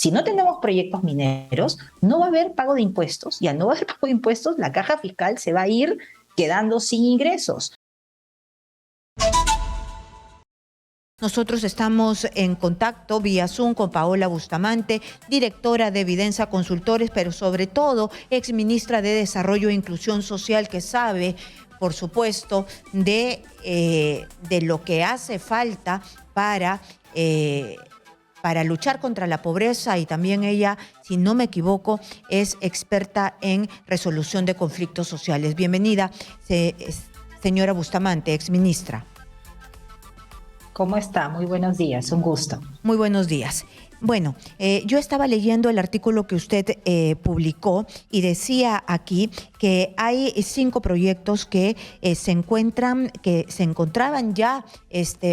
Si no tenemos proyectos mineros, no va a haber pago de impuestos, y al no haber pago de impuestos, la caja fiscal se va a ir quedando sin ingresos. Nosotros estamos en contacto vía Zoom con Paola Bustamante, directora de Evidencia Consultores, pero sobre todo exministra de Desarrollo e Inclusión Social, que sabe, por supuesto, de lo que hace falta para luchar contra la pobreza, y también ella, si no me equivoco, es experta en resolución de conflictos sociales. Bienvenida, señora Bustamante, exministra. ¿Cómo está? Muy buenos días, un gusto. Muy buenos días. Bueno, yo estaba leyendo el artículo que usted publicó y decía aquí que hay 5 proyectos que se encontraban ya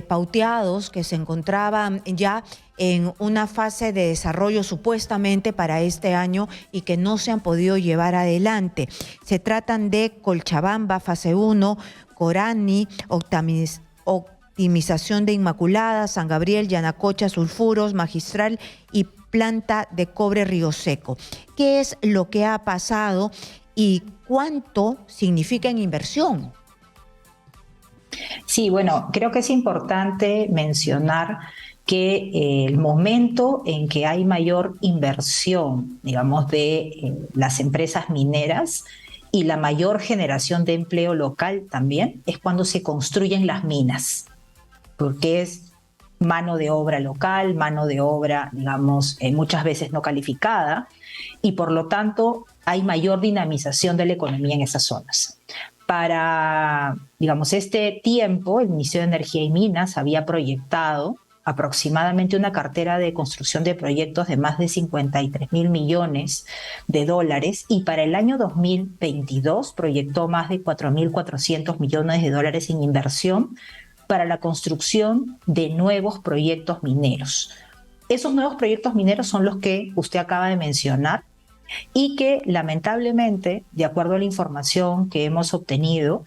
pauteados, que se encontraban ya en una fase de desarrollo supuestamente para este año y que no se han podido llevar adelante. Se tratan de Cochabamba, fase 1, Corani, optimización de Inmaculada, San Gabriel, Yanacocha, Sulfuros, Magistral y planta de cobre Río Seco. ¿Qué es lo que ha pasado y cuánto significa en inversión? Sí, bueno, creo que es importante mencionar que el momento en que hay mayor inversión, digamos, de las empresas mineras y la mayor generación de empleo local también, es cuando se construyen las minas, porque es mano de obra local, mano de obra, digamos, muchas veces no calificada, y por lo tanto hay mayor dinamización de la economía en esas zonas. Para, digamos, este tiempo, el Ministerio de Energía y Minas había proyectado aproximadamente una cartera de construcción de proyectos de más de 53.000 millones de dólares, y para el año 2022 proyectó más de 4.400 millones de dólares en inversión para la construcción de nuevos proyectos mineros. Esos nuevos proyectos mineros son los que usted acaba de mencionar y que lamentablemente, de acuerdo a la información que hemos obtenido,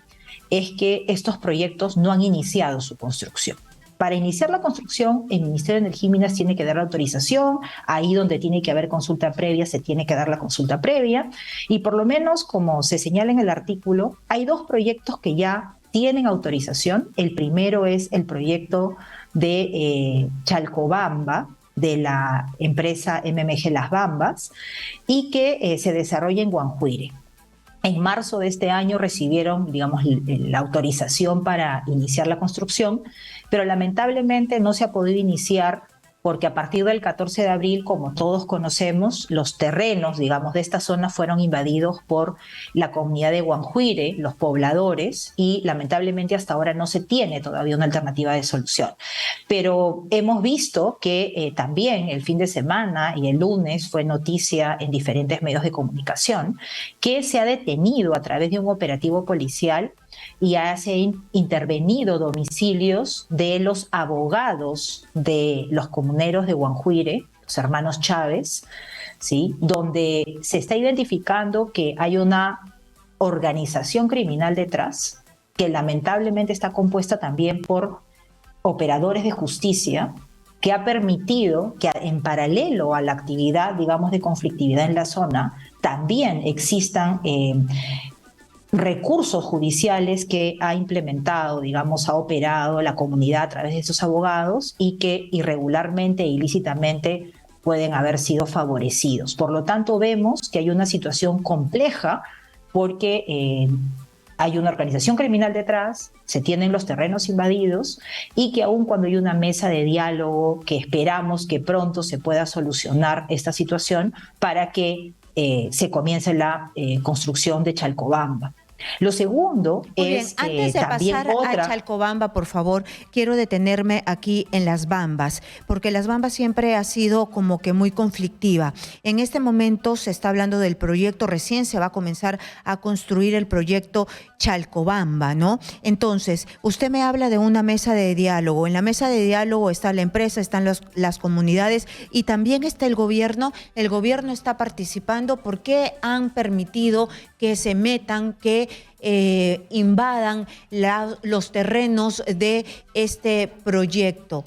es que estos proyectos no han iniciado su construcción. Para iniciar la construcción, el Ministerio de Energía y Minas tiene que dar la autorización, ahí donde tiene que haber consulta previa, se tiene que dar la consulta previa, y por lo menos, como se señala en el artículo, hay 2 proyectos que ya tienen autorización. El primero es el proyecto de Chalcobamba, de la empresa MMG Las Bambas, y que se desarrolla en Guanjuire. En marzo de este año recibieron, digamos, la autorización para iniciar la construcción, pero lamentablemente no se ha podido iniciar porque a partir del 14 de abril, como todos conocemos, los terrenos, digamos, de esta zona fueron invadidos por la comunidad de Guanjuire, los pobladores, y lamentablemente hasta ahora no se tiene todavía una alternativa de solución. Pero hemos visto que también el fin de semana y el lunes fue noticia en diferentes medios de comunicación que se ha detenido a través de un operativo policial y se han intervenido domicilios de los abogados de los comuneros de Guanjuire, los hermanos Chávez, ¿sí? Donde se está identificando que hay una organización criminal detrás, que lamentablemente está compuesta también por operadores de justicia, que ha permitido que en paralelo a la actividad, digamos, de conflictividad en la zona, también existan recursos judiciales que ha implementado, digamos, ha operado la comunidad a través de esos abogados y que irregularmente e ilícitamente pueden haber sido favorecidos. Por lo tanto, vemos que hay una situación compleja porque hay una organización criminal detrás, se tienen los terrenos invadidos y que aun cuando hay una mesa de diálogo que esperamos que pronto se pueda solucionar esta situación para que se comience la construcción de Chalcobamba. Lo segundo Muy bien, es antes de también pasar otra... a Chalcobamba, por favor, quiero detenerme aquí en Las Bambas, porque Las Bambas siempre ha sido como que muy conflictiva. En este momento se está hablando del proyecto, recién se va a comenzar a construir el proyecto Chalcobamba, ¿no? Entonces, usted me habla de una mesa de diálogo. En la mesa de diálogo está la empresa, están las comunidades y también está el gobierno. El gobierno está participando. ¿Por qué han permitido que se metan, que invadan los terrenos de este proyecto?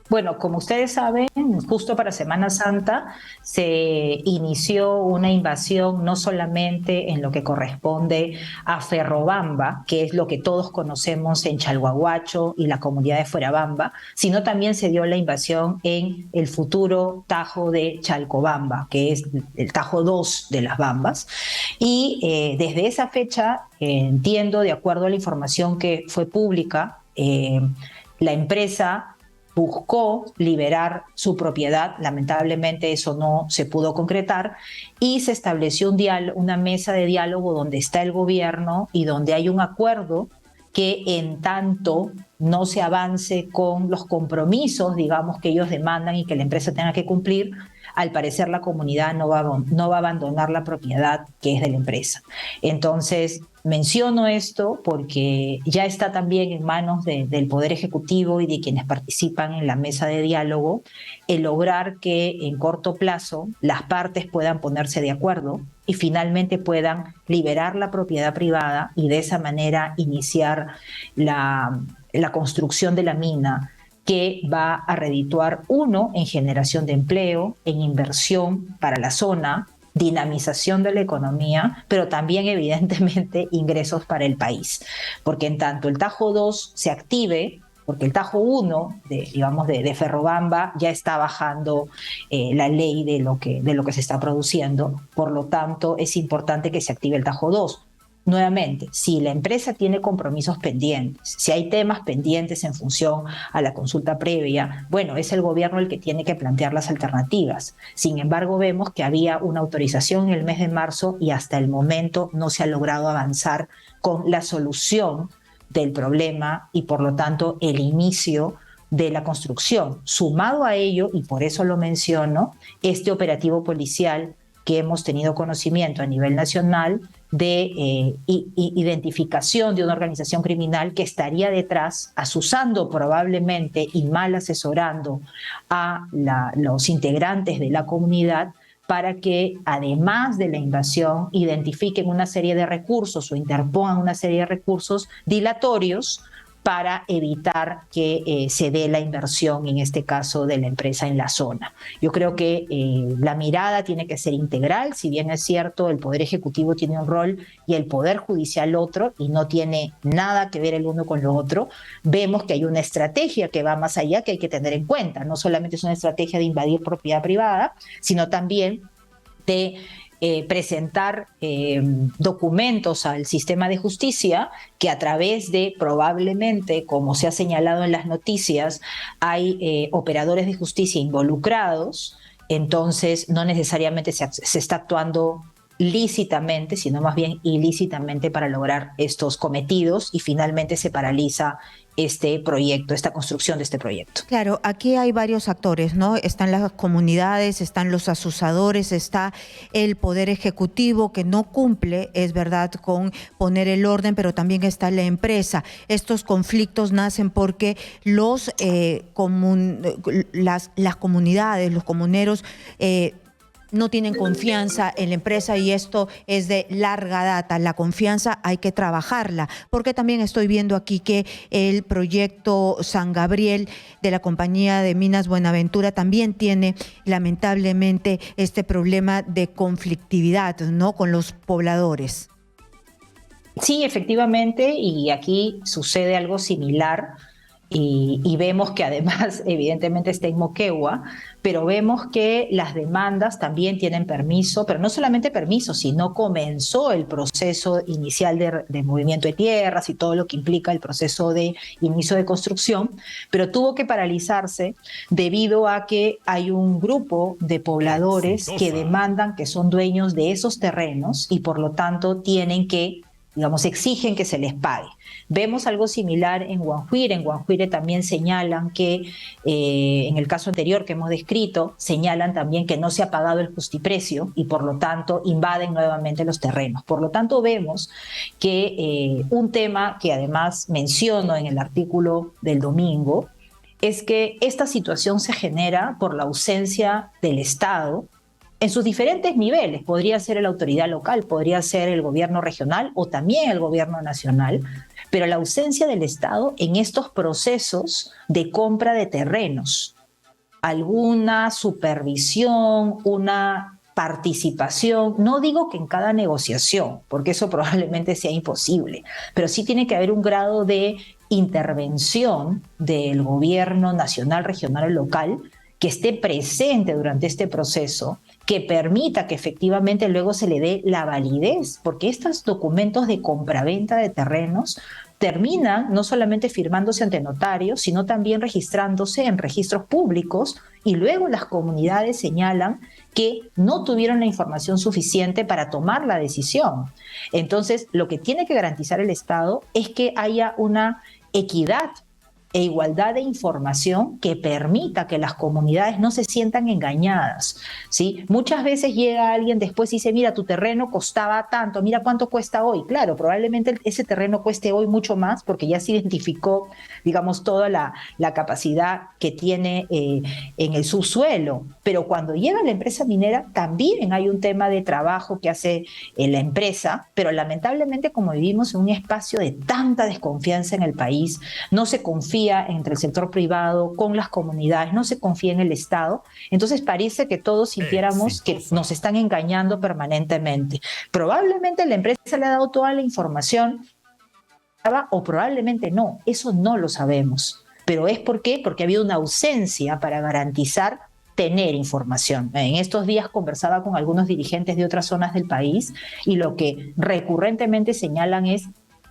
Bueno, como ustedes saben, justo para Semana Santa se inició una invasión no solamente en lo que corresponde a Ferrobamba, que es lo que todos conocemos en Chalhuahuacho y la comunidad de Fuerabamba, sino también se dio la invasión en el futuro Tajo de Chalcobamba, que es el Tajo 2 de las Bambas. Y desde esa fecha, entiendo, de acuerdo a la información que fue pública, la empresa buscó liberar su propiedad, lamentablemente eso no se pudo concretar, y se estableció una mesa de diálogo donde está el gobierno y donde hay un acuerdo que en tanto no se avance con los compromisos, digamos, que ellos demandan y que la empresa tenga que cumplir, al parecer la comunidad no va a abandonar la propiedad que es de la empresa. Entonces, menciono esto porque ya está también en manos del Poder Ejecutivo y de quienes participan en la mesa de diálogo el lograr que en corto plazo las partes puedan ponerse de acuerdo y finalmente puedan liberar la propiedad privada y de esa manera iniciar la construcción de la mina, que va a redituar, uno, en generación de empleo, en inversión para la zona, dinamización de la economía, pero también evidentemente ingresos para el país. Porque en tanto el Tajo 2 se active, porque el Tajo 1 de Ferrobamba ya está bajando la ley de lo que se está produciendo, por lo tanto es importante que se active el Tajo 2. Nuevamente, si la empresa tiene compromisos pendientes, si hay temas pendientes en función a la consulta previa, bueno, es el gobierno el que tiene que plantear las alternativas. Sin embargo, vemos que había una autorización en el mes de marzo y hasta el momento no se ha logrado avanzar con la solución del problema y, por lo tanto, el inicio de la construcción. Sumado a ello, y por eso lo menciono, este operativo policial que hemos tenido conocimiento a nivel nacional de identificación de una organización criminal que estaría detrás, asusando probablemente y mal asesorando a los integrantes de la comunidad para que, además de la invasión, identifiquen una serie de recursos o interpongan una serie de recursos dilatorios para evitar que se dé la inversión, en este caso de la empresa, en la zona. Yo creo que la mirada tiene que ser integral, si bien es cierto, el Poder Ejecutivo tiene un rol y el Poder Judicial otro, y no tiene nada que ver el uno con lo otro. Vemos que hay una estrategia que va más allá, que hay que tener en cuenta. No solamente es una estrategia de invadir propiedad privada, sino también de presentar documentos al sistema de justicia que, a través de, probablemente, como se ha señalado en las noticias, hay operadores de justicia involucrados. Entonces no necesariamente se está actuando lícitamente, sino más bien ilícitamente para lograr estos cometidos, y finalmente se paraliza este proyecto, esta construcción de este proyecto. Claro, aquí hay varios actores, ¿no? Están las comunidades, están los asusadores, está el Poder Ejecutivo que no cumple, es verdad, con poner el orden, pero también está la empresa. Estos conflictos nacen porque las comunidades, los comuneros, no tienen confianza en la empresa, y esto es de larga data. La confianza hay que trabajarla, porque también estoy viendo aquí que el proyecto San Gabriel de la compañía de Minas Buenaventura también tiene, lamentablemente, este problema de conflictividad, ¿no?, con los pobladores. Sí, efectivamente, y aquí sucede algo similar. Y vemos que además, evidentemente, está en Moquegua, pero vemos que las demandas también tienen permiso, pero no solamente permiso, sino comenzó el proceso inicial de movimiento de tierras y todo lo que implica el proceso de inicio de construcción, pero tuvo que paralizarse debido a que hay un grupo de pobladores que demandan, que son dueños de esos terrenos y por lo tanto tienen que, digamos, exigen que se les pague. Vemos algo similar en Guanjuire. En Guanjuire también señalan que, en el caso anterior que hemos descrito, señalan también que no se ha pagado el justiprecio y por lo tanto invaden nuevamente los terrenos. Por lo tanto, vemos que un tema que además menciono en el artículo del domingo es que esta situación se genera por la ausencia del Estado en sus diferentes niveles. Podría ser la autoridad local, podría ser el gobierno regional o también el gobierno nacional, pero la ausencia del Estado en estos procesos de compra de terrenos. alguna supervisión, una participación. No digo que en cada negociación, porque eso probablemente sea imposible, pero sí tiene que haber un grado de intervención del gobierno nacional, regional o local que esté presente durante este proceso, que permita que efectivamente luego se le dé la validez, porque estos documentos de compraventa de terrenos terminan no solamente firmándose ante notarios, sino también registrándose en registros públicos y luego las comunidades señalan que no tuvieron la información suficiente para tomar la decisión. Entonces, lo que tiene que garantizar el Estado es que haya una equidad e igualdad de información que permita que las comunidades no se sientan engañadas, ¿sí? Muchas veces llega alguien después y dice, mira, tu terreno costaba tanto, mira cuánto cuesta hoy. Claro, probablemente ese terreno cueste hoy mucho más porque ya se identificó, digamos, toda la capacidad que tiene en el subsuelo. Pero cuando llega la empresa minera, también hay un tema de trabajo que hace la empresa, pero lamentablemente como vivimos en un espacio de tanta desconfianza en el país, no se confía entre el sector privado con las comunidades, no se confía en el Estado, entonces parece que todos sintiéramos que nos están engañando permanentemente. Probablemente la empresa le ha dado toda la información o probablemente no, eso no lo sabemos. Pero ¿es por qué? Porque ha habido una ausencia para garantizar tener información. En estos días conversaba con algunos dirigentes de otras zonas del país y lo que recurrentemente señalan es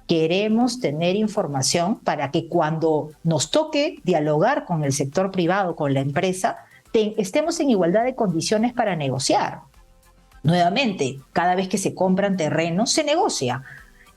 queremos tener información para que cuando nos toque dialogar con el sector privado, con la empresa, estemos en igualdad de condiciones para negociar. Nuevamente, cada vez que se compran terrenos, se negocia.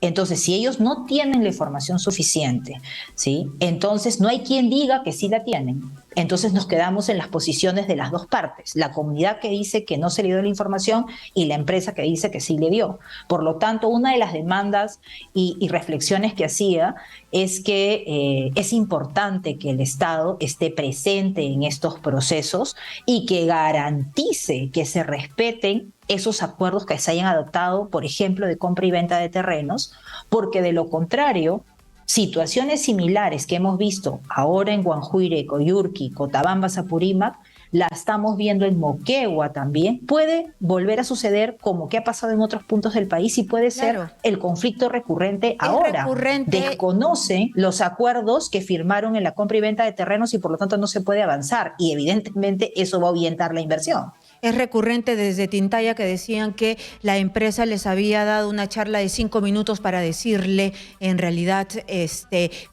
Entonces, si ellos no tienen la información suficiente, ¿sí? Entonces no hay quien diga que sí la tienen. Entonces nos quedamos en las posiciones de las dos partes, la comunidad que dice que no se le dio la información y la empresa que dice que sí le dio. Por lo tanto, una de las demandas y reflexiones que hacía es que es importante que el Estado esté presente en estos procesos y que garantice que se respeten esos acuerdos que se hayan adoptado, por ejemplo, de compra y venta de terrenos, porque de lo contrario, situaciones similares que hemos visto ahora en Guanjuire, Coyurqui, Cotabamba, Apurímac, la estamos viendo en Moquegua también, puede volver a suceder como que ha pasado en otros puntos del país y puede ser el conflicto recurrente ahora. Desconocen los acuerdos que firmaron en la compra y venta de terrenos y por lo tanto no se puede avanzar y evidentemente eso va a ahuyentar la inversión. Es recurrente desde Tintaya que decían que la empresa les había dado una charla de 5 minutos para decirle en realidad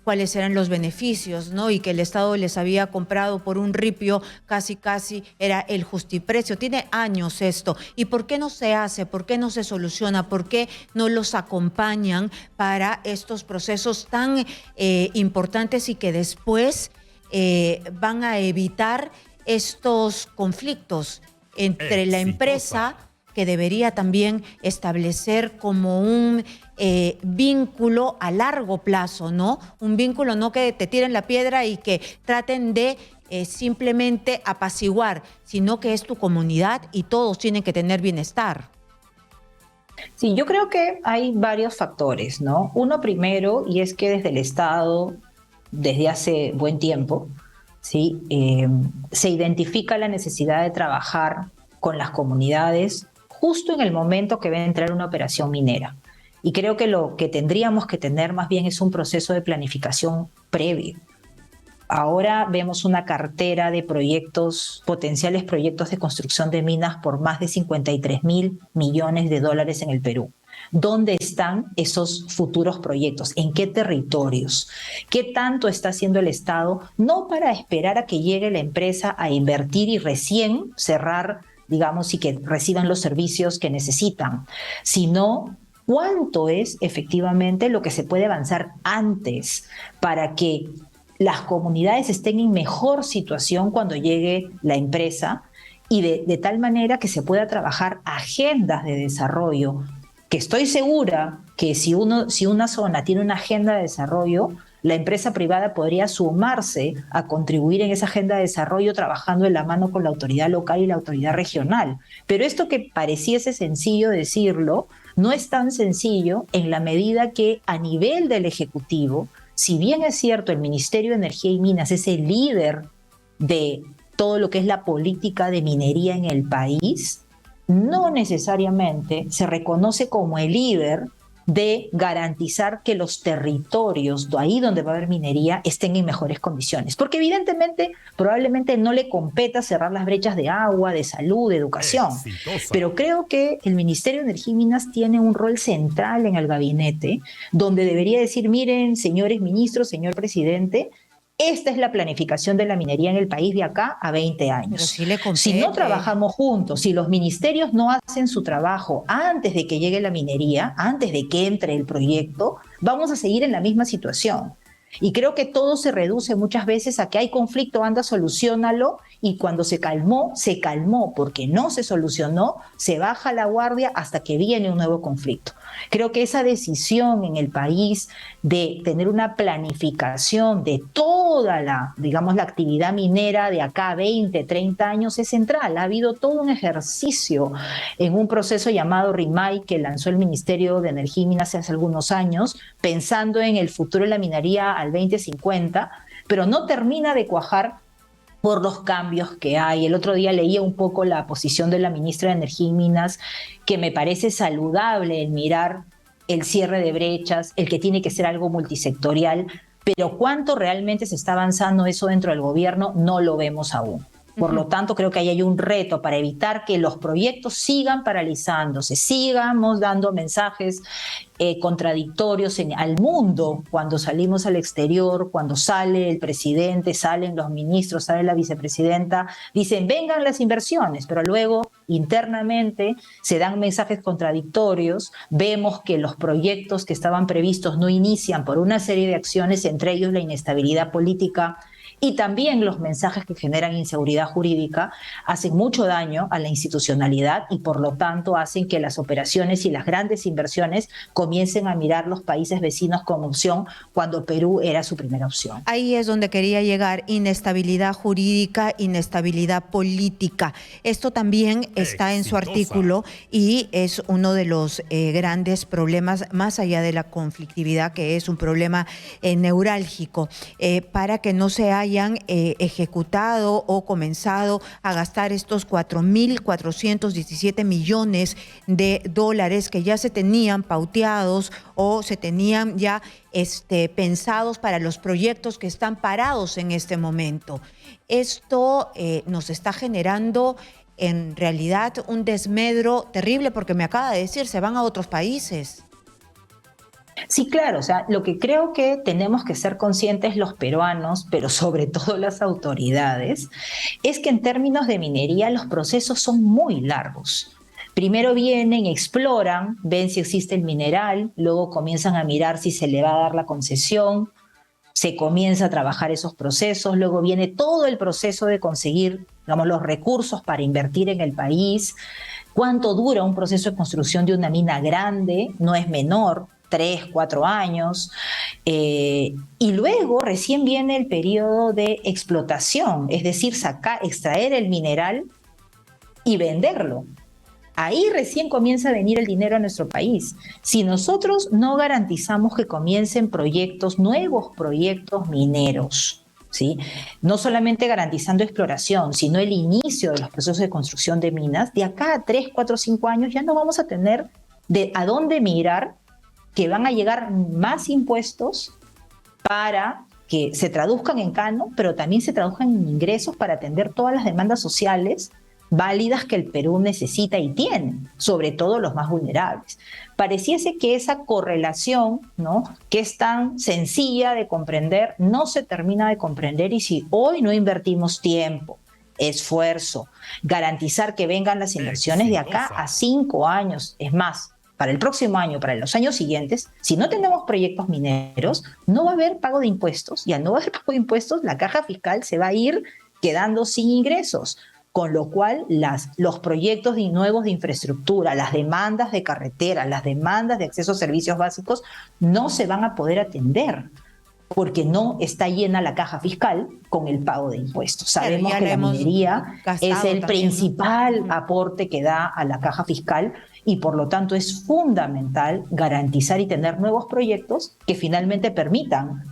cuáles eran los beneficios, ¿no? Y que el Estado les había comprado por un ripio, casi era el justiprecio. Tiene años esto. ¿Y por qué no se hace? ¿Por qué no se soluciona? ¿Por qué no los acompañan para estos procesos tan importantes y que después van a evitar estos conflictos entre la empresa, que debería también establecer como un vínculo a largo plazo, ¿no? Un vínculo no que te tiren la piedra y que traten de simplemente apaciguar, sino que es tu comunidad y todos tienen que tener bienestar. Sí, yo creo que hay varios factores, ¿no? Uno primero, y es que desde el Estado, desde hace buen tiempo, ¿sí? Se identifica la necesidad de trabajar con las comunidades justo en el momento que va a entrar una operación minera. Y creo que lo que tendríamos que tener más bien es un proceso de planificación previo. Ahora vemos una cartera de proyectos, potenciales proyectos de construcción de minas por más de 53.000 millones de dólares en el Perú. ¿Dónde están esos futuros proyectos? ¿En qué territorios? ¿Qué tanto está haciendo el Estado? No para esperar a que llegue la empresa a invertir y recién cerrar, digamos, y que reciban los servicios que necesitan, sino cuánto es efectivamente lo que se puede avanzar antes para que las comunidades estén en mejor situación cuando llegue la empresa y de tal manera que se pueda trabajar agendas de desarrollo, que estoy segura que si una zona tiene una agenda de desarrollo, la empresa privada podría sumarse a contribuir en esa agenda de desarrollo trabajando de la mano con la autoridad local y la autoridad regional. Pero esto que pareciese sencillo decirlo, no es tan sencillo en la medida que a nivel del Ejecutivo, si bien es cierto el Ministerio de Energía y Minas es el líder de todo lo que es la política de minería en el país, no necesariamente se reconoce como el líder de garantizar que los territorios, ahí donde va a haber minería, estén en mejores condiciones. Porque evidentemente, probablemente no le competa cerrar las brechas de agua, de salud, de educación. Exitosa. Pero creo que el Ministerio de Energía y Minas tiene un rol central en el gabinete, donde debería decir, miren, señores ministros, señor presidente, esta es la planificación de la minería en el país de acá a 20 años. Pero sí le compete. Si no trabajamos juntos, si los ministerios no hacen su trabajo antes de que llegue la minería, antes de que entre el proyecto, vamos a seguir en la misma situación. Y creo que todo se reduce muchas veces a que hay conflicto, anda, soluciónalo, y cuando se calmó, porque no se solucionó, se baja la guardia hasta que viene un nuevo conflicto. Creo que esa decisión en el país de tener una planificación de toda la, digamos, la actividad minera de acá a 20, 30 años es central. Ha habido todo un ejercicio en un proceso llamado RIMAI que lanzó el Ministerio de Energía y Minas hace algunos años, pensando en el futuro de la minería al 2050, pero no termina de cuajar por los cambios que hay. El otro día leía un poco la posición de la ministra de Energía y Minas, que me parece saludable el mirar el cierre de brechas, el que tiene que ser algo multisectorial, pero cuánto realmente se está avanzando eso dentro del gobierno no lo vemos aún. Por lo tanto, creo que ahí hay un reto para evitar que los proyectos sigan paralizándose, sigamos dando mensajes contradictorios al mundo cuando salimos al exterior, cuando sale el presidente, salen los ministros, sale la vicepresidenta, dicen vengan las inversiones, pero luego internamente se dan mensajes contradictorios, vemos que los proyectos que estaban previstos no inician por una serie de acciones, entre ellos la inestabilidad política, y también los mensajes que generan inseguridad jurídica hacen mucho daño a la institucionalidad y por lo tanto hacen que las operaciones y las grandes inversiones comiencen a mirar los países vecinos como opción cuando Perú era su primera opción. Ahí es donde quería llegar: inestabilidad jurídica, inestabilidad política. Esto también está en su artículo y es uno de los grandes problemas, más allá de la conflictividad, que es un problema neurálgico, para que no se hayan ejecutado o comenzado a gastar estos 4.417 millones de dólares que ya se tenían pauteados o se tenían ya pensados para los proyectos que están parados en este momento. Esto nos está generando en realidad un desmedro terrible, porque me acaba de decir, se van a otros países. Sí, claro, o sea, lo que creo que tenemos que ser conscientes los peruanos, pero sobre todo las autoridades, es que en términos de minería los procesos son muy largos. Primero vienen, exploran, ven si existe el mineral, luego comienzan a mirar si se le va a dar la concesión, se comienza a trabajar esos procesos, luego viene todo el proceso de conseguir, digamos, los recursos para invertir en el país. ¿Cuánto dura un proceso de construcción de una mina grande? No es menor. 3, 4 años, y luego recién viene el periodo de explotación, es decir, extraer el mineral y venderlo. Ahí recién comienza a venir el dinero a nuestro país. Si nosotros no garantizamos que comiencen proyectos, nuevos proyectos mineros, ¿sí? No solamente garantizando exploración, sino el inicio de los procesos de construcción de minas, de acá a 3, 4, 5 años ya no vamos a tener a dónde mirar, que van a llegar más impuestos para que se traduzcan en canon, pero también se traduzcan en ingresos para atender todas las demandas sociales válidas que el Perú necesita y tiene, sobre todo los más vulnerables. Pareciese que esa correlación, ¿no?, que es tan sencilla de comprender, no se termina de comprender, y si hoy no invertimos tiempo, esfuerzo, garantizar que vengan las inversiones de acá a 5 años, es más, para el próximo año, para los años siguientes, si no tenemos proyectos mineros, no va a haber pago de impuestos, y al no haber pago de impuestos, la caja fiscal se va a ir quedando sin ingresos, con lo cual los proyectos nuevos de infraestructura, las demandas de carretera, las demandas de acceso a servicios básicos, no se van a poder atender, porque no está llena la caja fiscal con el pago de impuestos. Sabemos que la minería es el principal aporte que da a la caja fiscal, y por lo tanto es fundamental garantizar y tener nuevos proyectos que finalmente permitan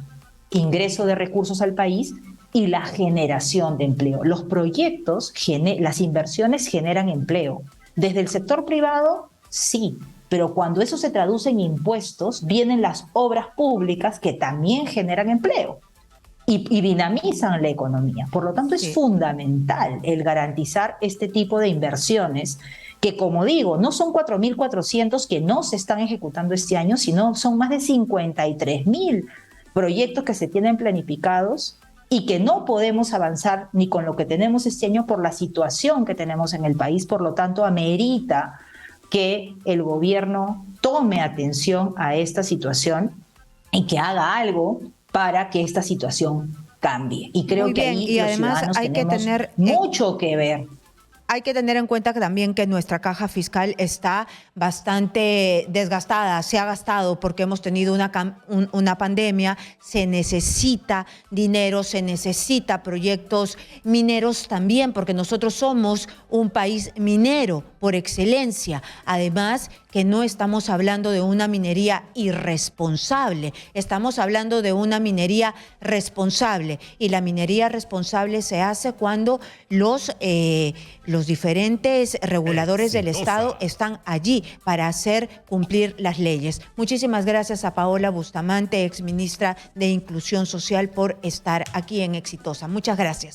ingreso de recursos al país y la generación de empleo. Los proyectos, las inversiones generan empleo. Desde el sector privado, sí, pero cuando eso se traduce en impuestos, vienen las obras públicas que también generan empleo y dinamizan la economía. Por lo tanto, es fundamental el garantizar este tipo de inversiones que, como digo, no son 4.400 que no se están ejecutando este año, sino son más de 53.000 proyectos que se tienen planificados y que no podemos avanzar ni con lo que tenemos este año por la situación que tenemos en el país. Por lo tanto, amerita que el gobierno tome atención a esta situación y que haga algo para que esta situación cambie. Y creo que ahí y los además ciudadanos hay que tenemos tener mucho que ver. Hay que tener en cuenta que también que nuestra caja fiscal está bastante desgastada, se ha gastado porque hemos tenido una pandemia, se necesita dinero, se necesita proyectos mineros también, porque nosotros somos un país minero por excelencia. Además, que no estamos hablando de una minería irresponsable, estamos hablando de una minería responsable. Y la minería responsable se hace cuando los diferentes reguladores del Estado están allí para hacer cumplir las leyes. Muchísimas gracias a Paola Bustamante, exministra de Inclusión Social, por estar aquí en Exitosa. Muchas gracias.